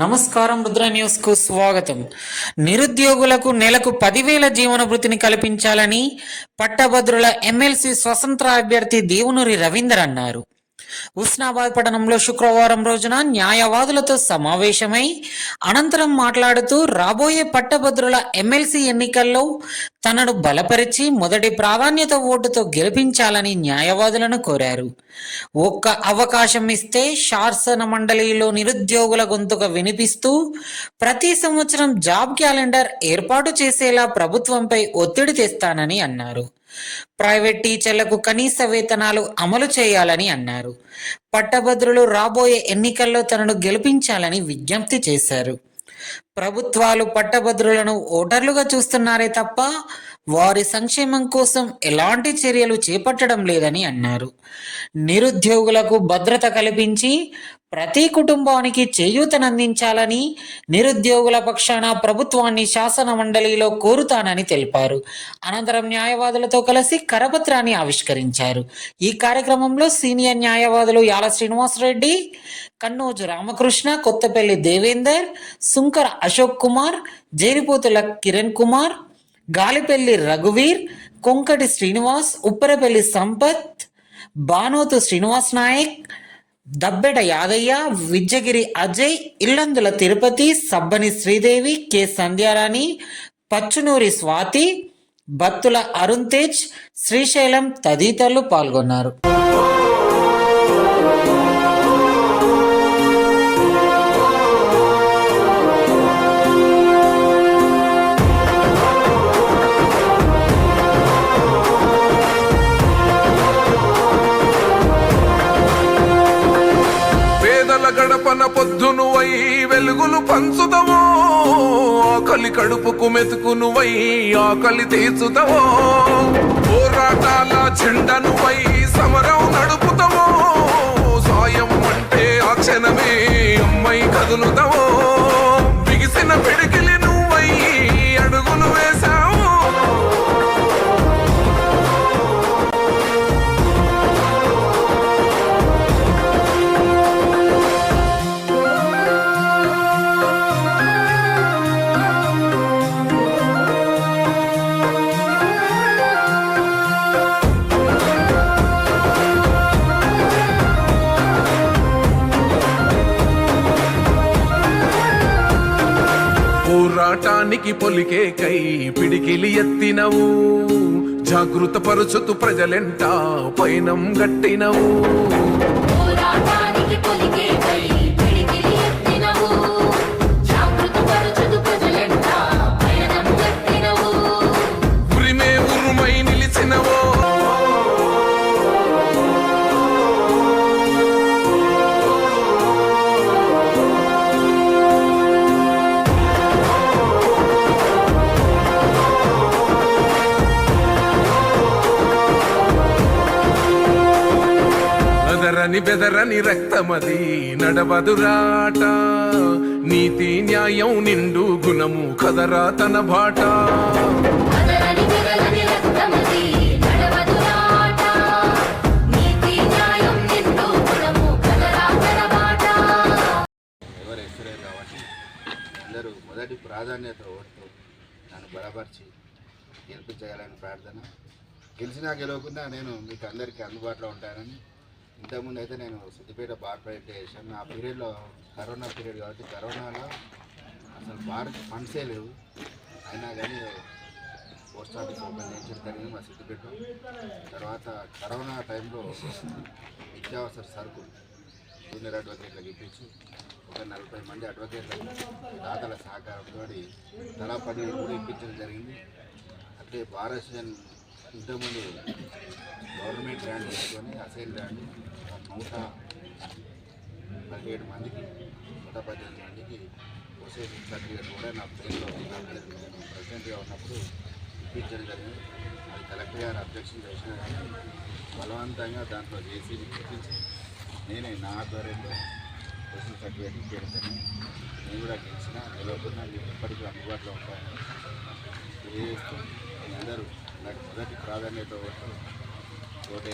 నమస్కారం, రుద్ర న్యూస్ కు స్వాగతం. నిరుద్యోగులకు నెలకు 10,000 జీవన భృతిని కల్పించాలని పట్టభద్రుల ఎమ్మెల్సీ స్వతంత్ర అభ్యర్థి దేవునూరి రవీందర్ అన్నారు. ఉస్నాబాద్ పట్టణంలో శుక్రవారం రోజున న్యాయవాదులతో సమావేశమై అనంతరం మాట్లాడుతూ రాబోయే పట్టభద్రుల ఎమ్మెల్సీ ఎన్నికల్లో తనను బలపరిచి మొదటి ప్రాధాన్యత ఓటుతో గెలిపించాలని న్యాయవాదులను కోరారు. ఒక్క అవకాశం ఇస్తే శాసన మండలిలో నిరుద్యోగుల గొంతుక వినిపిస్తూ ప్రతి సంవత్సరం జాబ్ క్యాలెండర్ ఏర్పాటు చేసేలా ప్రభుత్వంపై ఒత్తిడి తెస్తానని అన్నారు. ప్రైవేట్ టీచర్లకు కనీస వేతనాలు అమలు చేయాలని అన్నారు. పట్టభద్రులు రాబోయే ఎన్నికల్లో తనను గెలిపించాలని విజ్ఞప్తి చేశారు. ప్రభుత్వాలు పట్టభద్రులను ఓటర్లుగా చూస్తున్నారే తప్ప వారి సంక్షేమం కోసం ఎలాంటి చర్యలు చేపట్టడం లేదని అన్నారు. నిరుద్యోగులకు భద్రత కల్పించి ప్రతి కుటుంబానికి చేయూతనందించాలని నిరుద్యోగుల పక్షాన ప్రభుత్వాన్ని శాసన మండలిలో కోరుతానని తెలిపారు. అనంతరం న్యాయవాదులతో కలిసి కరపత్రాన్ని ఆవిష్కరించారు. ఈ కార్యక్రమంలో సీనియర్ న్యాయవాదులు యాల శ్రీనివాసరెడ్డి, కన్నోజు రామకృష్ణ, కొత్తపల్లి దేవేందర్, సుంకర అశోక్ కుమార్, జేరిపోతుల కిరణ్ కుమార్, గాలిపల్లి రఘువీర్, కొంకటి శ్రీనివాస్, ఉప్పరపల్లి సంపత్, బానోతు శ్రీనివాస్ నాయక్, దబ్బెడ యాదయ్య, విజ్జగిరి అజయ్, ఇల్లందుల తిరుపతి, సబ్బని శ్రీదేవి, కె సంధ్యారాణి, పచ్చునూరి స్వాతి, బత్తుల అరుణ్ తేజ్, శ్రీశైలం తదితరులు పాల్గొన్నారు. గడపన పొద్దునువై వెలుగులు పంచుదవో, ఆకలి కడుపుకు మెతుకునువై ఆకలి తీర్చుదవో, పోరాటాల చెండనువై సమరం నడుపుతావో, సాయం అంటే ఆ క్షణమే అమ్మై కదులుతావో, బిగిసిన పిడికిలి నువ్వై అడుగులు వేశావో. పోరాటానికి పొలికే కై పిడికిలి ఎత్తినవు, జాగృత పరుచుతూ ప్రజలెంట పైనం గట్టినవు. ఉరిమే ఉరుమై నిలిచినవో, బెదరని రక్తమది నడవదురాట, నీతి న్యాయం నిండు గుణము కదరా తన బాట. అందరూ మొదటి ప్రాధాన్యత ఓటుతో నన్ను బలపరిచి గెలిపించగలని ప్రార్థన. గెలిచినా గెలవకుండా నేను మీకు అందరికీ అందుబాటులో ఉంటానని. ఇంతకుముందు అయితే నేను సిద్దిపేట బార్ ప్రైవేట్ చేశాను. ఆ పీరియడ్లో కరోనా పీరియడ్ కాబట్టి కరోనాలో అసలు బార్ ఫండ్సే లేవు. అయినా కానీ పోస్ట్ ఆఫీస్ ఓపెన్ చేయించడం జరిగింది మా సిద్దిపేట. తర్వాత కరోనా టైంలో నిత్యావసర సరుకులు జూనియర్ అడ్వకేట్లకు ఇప్పించి ఒక 40 మంది అడ్వకేట్లకు దాతల సహకారంతో తలా 10 కూడా ఇప్పించడం జరిగింది. అంటే బార్ అసోసియేషన్ ఇంతకుముందు గవర్నమెంట్ ల్యాండ్ తీసుకొని అసైన్ ల్యాండ్ 117 మందికి 118 మందికి పొసెషన్ సర్టిఫికేట్ కూడా నా పేరులో నేను ప్రెసిడెంట్గా ఉన్నప్పుడు ఇప్పించడం జరిగింది. అది కలెక్టర్ గారు అబ్జెక్షన్ చేసినా కానీ బలవంతంగా దాంట్లో జేసీబీ ఇప్పించి నేనే నా ఆధ్వర్యంలో పొసెషన్ సర్టిఫికేట్ ఇప్పించడం జరిగింది. నేను కూడా గెలిచిన గెలవకుండా మీకు ఎప్పటికీ అందుబాటులో ఉంటానని తెలియజేస్తూ అందరూ నాకు మొదటి ప్రాధాన్యత ఓటే